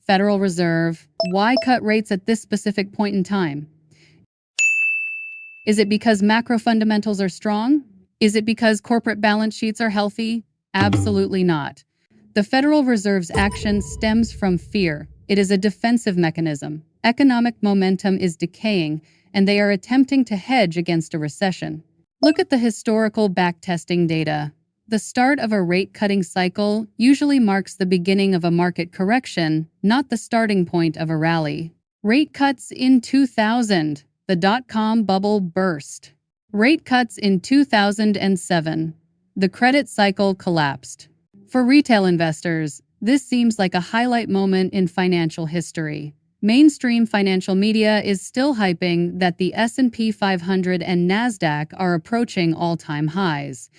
Federal Reserve. Why cut rates at this specific point in time? Is it because macro fundamentals are strong? Is it because corporate balance sheets are healthy? Absolutely not. The Federal Reserve's action stems from fear. It is a defensive mechanism. Economic momentum is decaying, and they are attempting to hedge against a recession. Look at the historical backtesting data. The start of a rate-cutting cycle usually marks the beginning of a market correction, not the starting point of a rally. Rate cuts in 2000. The dot-com bubble burst. Rate cuts in 2007. The credit cycle collapsed. For retail investors, this seems like a highlight moment in financial history. Mainstream financial media is still hyping that the S&P 500 and Nasdaq are approaching all-time highs.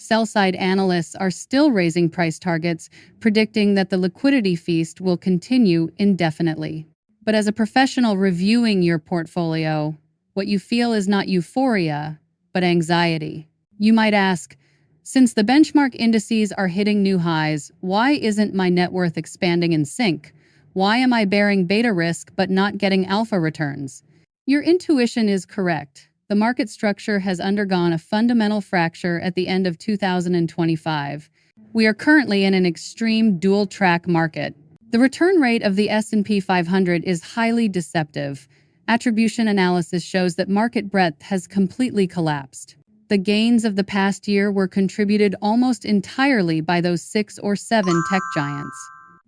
Sell-side analysts are still raising price targets, predicting that the liquidity feast will continue indefinitely. But as a professional reviewing your portfolio, what you feel is not euphoria, but anxiety. You might ask, since the benchmark indices are hitting new highs, why isn't my net worth expanding in sync? Why am I bearing beta risk but not getting alpha returns? Your intuition is correct. The market structure has undergone a fundamental fracture at the end of 2025. We are currently in an extreme dual-track market. The return rate of the S&P 500 is highly deceptive. Attribution analysis shows that market breadth has completely collapsed. The gains of the past year were contributed almost entirely by those 6 or 7 tech giants.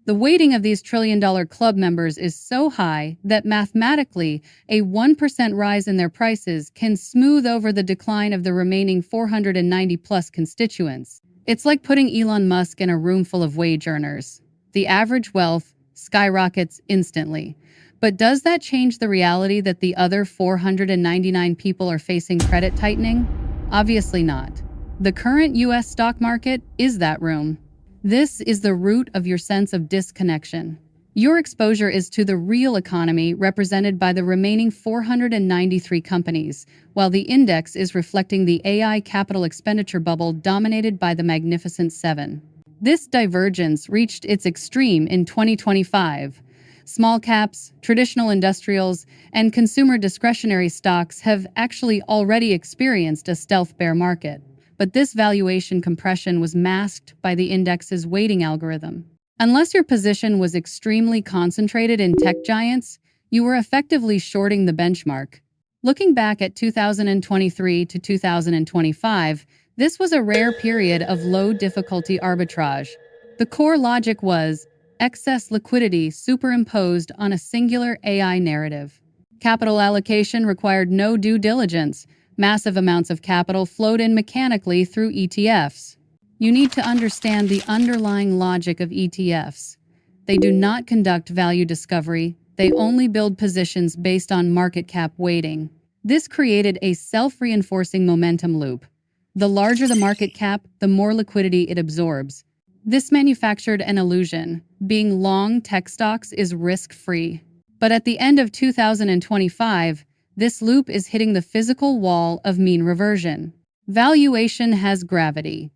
The weighting of these trillion-dollar club members is so high that mathematically, a 1% rise in their prices can smooth over the decline of the remaining 490-plus constituents. It's like putting Elon Musk in a room full of wage earners. The average wealth skyrockets instantly. But does that change the reality that the other 499 people are facing credit tightening? Obviously not. The current U.S. stock market is that room. This is the root of your sense of disconnection. Your exposure is to the real economy represented by the remaining 493 companies, while the index is reflecting the AI capital expenditure bubble dominated by the Magnificent Seven. This divergence reached its extreme in 2025. Small caps, traditional industrials, and consumer discretionary stocks have actually already experienced a stealth bear market. But this valuation compression was masked by the index's weighting algorithm. Unless your position was extremely concentrated in tech giants, you were effectively shorting the benchmark. Looking back at 2023 to 2025, this was a rare period of low-difficulty arbitrage. The core logic was excess liquidity superimposed on a singular AI narrative. Capital allocation required no due diligence. Massive amounts of capital flowed in mechanically through ETFs. You need to understand the underlying logic of ETFs. They do not conduct value discovery. They only build positions based on market cap weighting. This created a self-reinforcing momentum loop. The larger the market cap, the more liquidity it absorbs. This manufactured an illusion. Being long tech stocks is risk-free. But at the end of 2025, this loop is hitting the physical wall of mean reversion. Valuation has gravity.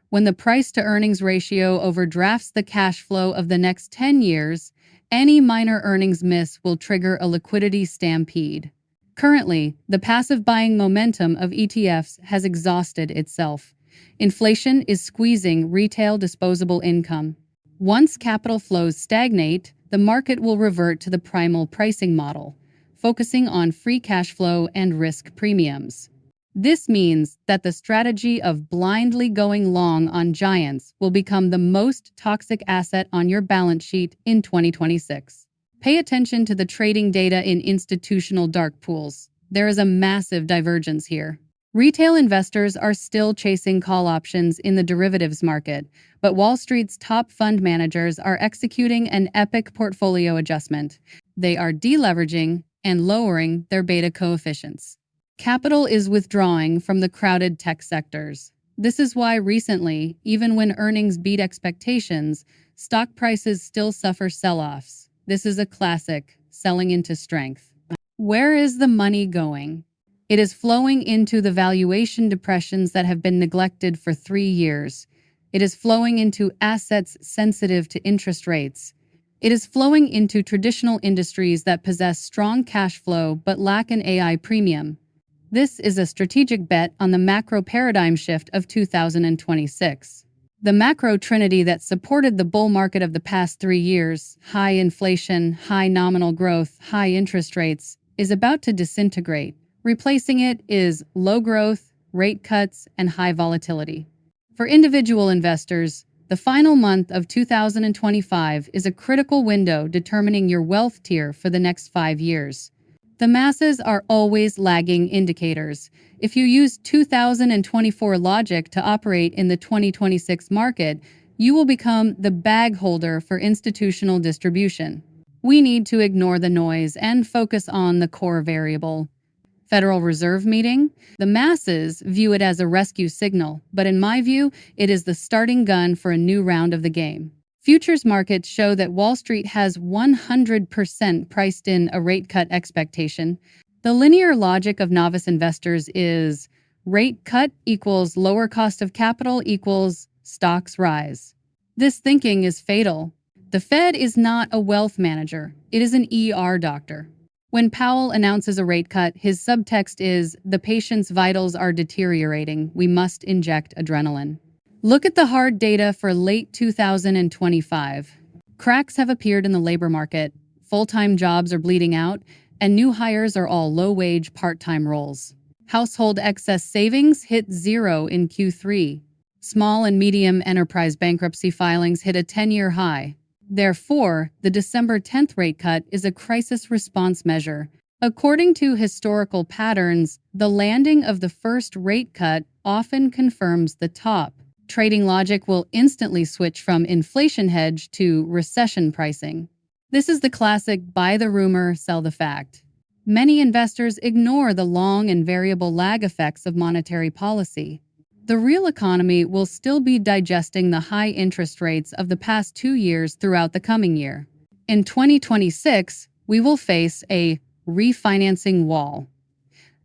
When the price-to-earnings ratio overdrafts the cash flow of the next 10 years, any minor earnings miss will trigger a liquidity stampede. Currently, the passive buying momentum of ETFs has exhausted itself. Inflation is squeezing retail disposable income. Once capital flows stagnate, the market will revert to the primal pricing model, focusing on free cash flow and risk premiums. This means that the strategy of blindly going long on giants will become the most toxic asset on your balance sheet in 2026. Pay attention to the trading data in institutional dark pools. There is a massive divergence here. Retail investors are still chasing call options in the derivatives market, but Wall Street's top fund managers are executing an epic portfolio adjustment. They are deleveraging and lowering their beta coefficients. Capital is withdrawing from the crowded tech sectors. This is why recently, even when earnings beat expectations, stock prices still suffer sell-offs. This is a classic, selling into strength. Where is the money going? It is flowing into the valuation depressions that have been neglected for 3 years. It is flowing into assets sensitive to interest rates. It is flowing into traditional industries that possess strong cash flow but lack an AI premium. This is a strategic bet on the macro paradigm shift of 2026. The macro trinity that supported the bull market of the past 3 years, high inflation, high nominal growth, high interest rates, is about to disintegrate. Replacing it is low growth, rate cuts, and high volatility. For individual investors, the final month of 2025 is a critical window determining your wealth tier for the next 5 years. The masses are always lagging indicators. If you use 2024 logic to operate in the 2026 market, you will become the bag holder for institutional distribution. We need to ignore the noise and focus on the core variable. Federal Reserve meeting? The masses view it as a rescue signal, but in my view, it is the starting gun for a new round of the game. Futures markets show that Wall Street has 100% priced in a rate cut expectation. The linear logic of novice investors is rate cut equals lower cost of capital equals stocks rise. This thinking is fatal. The Fed is not a wealth manager, it is an ER doctor. When Powell announces a rate cut, his subtext is, the patient's vitals are deteriorating, we must inject adrenaline. Look at the hard data for late 2025. Cracks have appeared in the labor market, full-time jobs are bleeding out, and new hires are all low-wage part-time roles. Household excess savings hit zero in Q3. Small and medium enterprise bankruptcy filings hit a 10-year high. Therefore, the December 10th rate cut is a crisis response measure. According to historical patterns, the landing of the first rate cut often confirms the top. Trading logic will instantly switch from inflation hedge to recession pricing. This is the classic buy the rumor, sell the fact. Many investors ignore the long and variable lag effects of monetary policy. The real economy will still be digesting the high interest rates of the past 2 years throughout the coming year. In 2026, we will face a refinancing wall.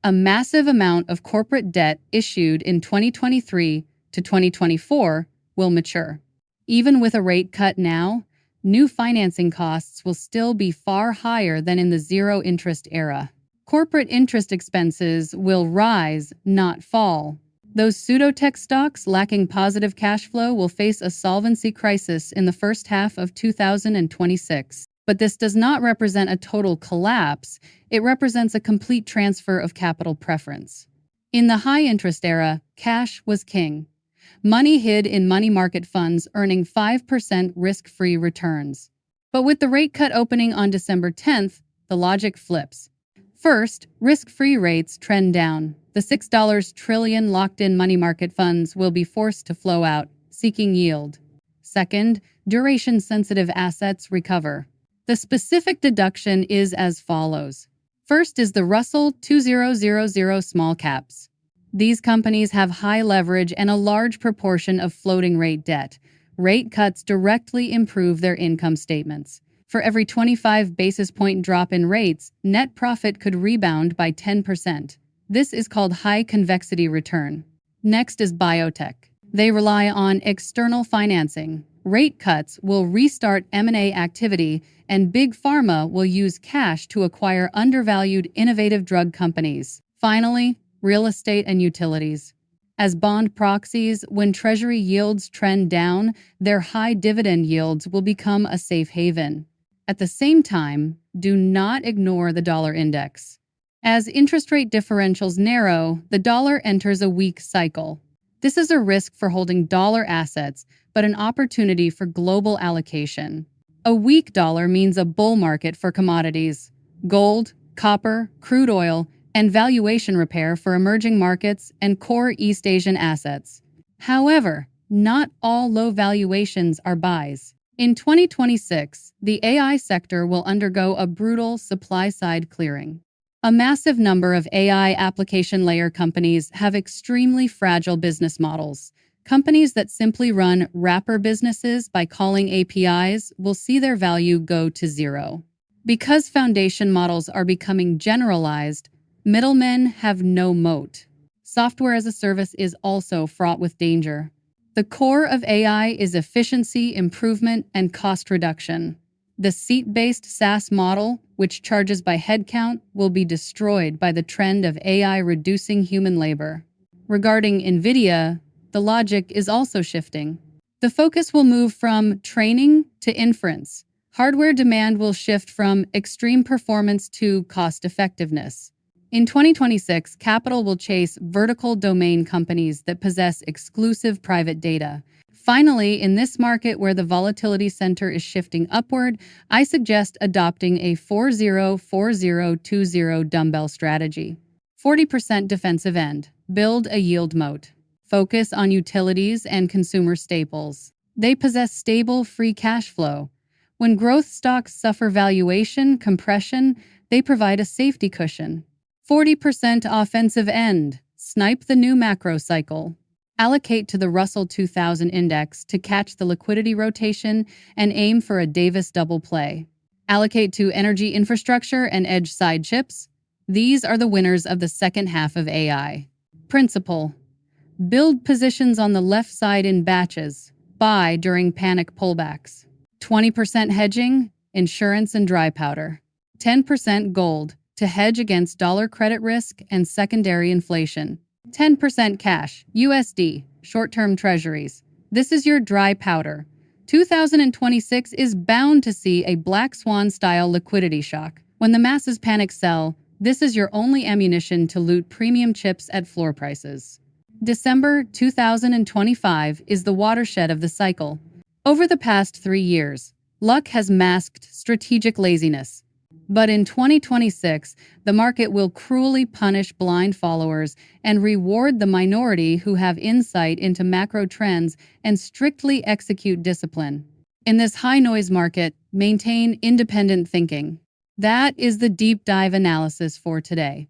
A massive amount of corporate debt issued in 2023 to 2024 will mature. Even with a rate cut now, new financing costs will still be far higher than in the zero-interest era. Corporate interest expenses will rise, not fall. Those pseudo-tech stocks lacking positive cash flow will face a solvency crisis in the first half of 2026. But this does not represent a total collapse, it represents a complete transfer of capital preference. In the high-interest era, cash was king. Money hid in money market funds earning 5% risk-free returns. But with the rate cut opening on December 10th, the logic flips. First, risk-free rates trend down. The $6 trillion locked-in money market funds will be forced to flow out, seeking yield. Second, duration-sensitive assets recover. The specific deduction is as follows. First is the Russell 2000 small caps. These companies have high leverage and a large proportion of floating rate debt. Rate cuts directly improve their income statements. For every 25 basis point drop in rates, net profit could rebound by 10%. This is called high convexity return. Next is biotech. They rely on external financing. Rate cuts will restart M&A activity, and big pharma will use cash to acquire undervalued innovative drug companies. Finally, real estate and utilities. As bond proxies, when Treasury yields trend down, their high dividend yields will become a safe haven. At the same time, do not ignore the dollar index. As interest rate differentials narrow, the dollar enters a weak cycle. This is a risk for holding dollar assets, but an opportunity for global allocation. A weak dollar means a bull market for commodities. Gold, copper, crude oil, and valuation repair for emerging markets and core East Asian assets. However, not all low valuations are buys. In 2026, the AI sector will undergo a brutal supply-side clearing. A massive number of AI application layer companies have extremely fragile business models. Companies that simply run wrapper businesses by calling APIs will see their value go to zero. Because foundation models are becoming generalized, middlemen have no moat. Software as a service is also fraught with danger. The core of AI is efficiency, improvement, and cost reduction. The seat-based SaaS model, which charges by headcount, will be destroyed by the trend of AI reducing human labor. Regarding NVIDIA, the logic is also shifting. The focus will move from training to inference. Hardware demand will shift from extreme performance to cost-effectiveness. In 2026, capital will chase vertical domain companies that possess exclusive private data. Finally, in this market where the volatility center is shifting upward, I suggest adopting a 40-40-20 dumbbell strategy. 40% defensive end. Build a yield moat. Focus on utilities and consumer staples. They possess stable free cash flow. When growth stocks suffer valuation compression, they provide a safety cushion. 40% offensive end. Snipe the new macro cycle. Allocate to the Russell 2000 index to catch the liquidity rotation and aim for a Davis double play. Allocate to energy infrastructure and edge side chips. These are the winners of the second half of AI. Principle: build positions on the left side in batches. Buy during panic pullbacks. 20% hedging, insurance and dry powder. 10% gold to hedge against dollar credit risk and secondary inflation. 10% cash, USD, short-term treasuries. This is your dry powder. 2026 is bound to see a black swan-style liquidity shock. When the masses panic sell, this is your only ammunition to loot premium chips at floor prices. December 2025 is the watershed of the cycle. Over the past 3 years, luck has masked strategic laziness. But in 2026, the market will cruelly punish blind followers and reward the minority who have insight into macro trends and strictly execute discipline. In this high-noise market, maintain independent thinking. That is the deep dive analysis for today.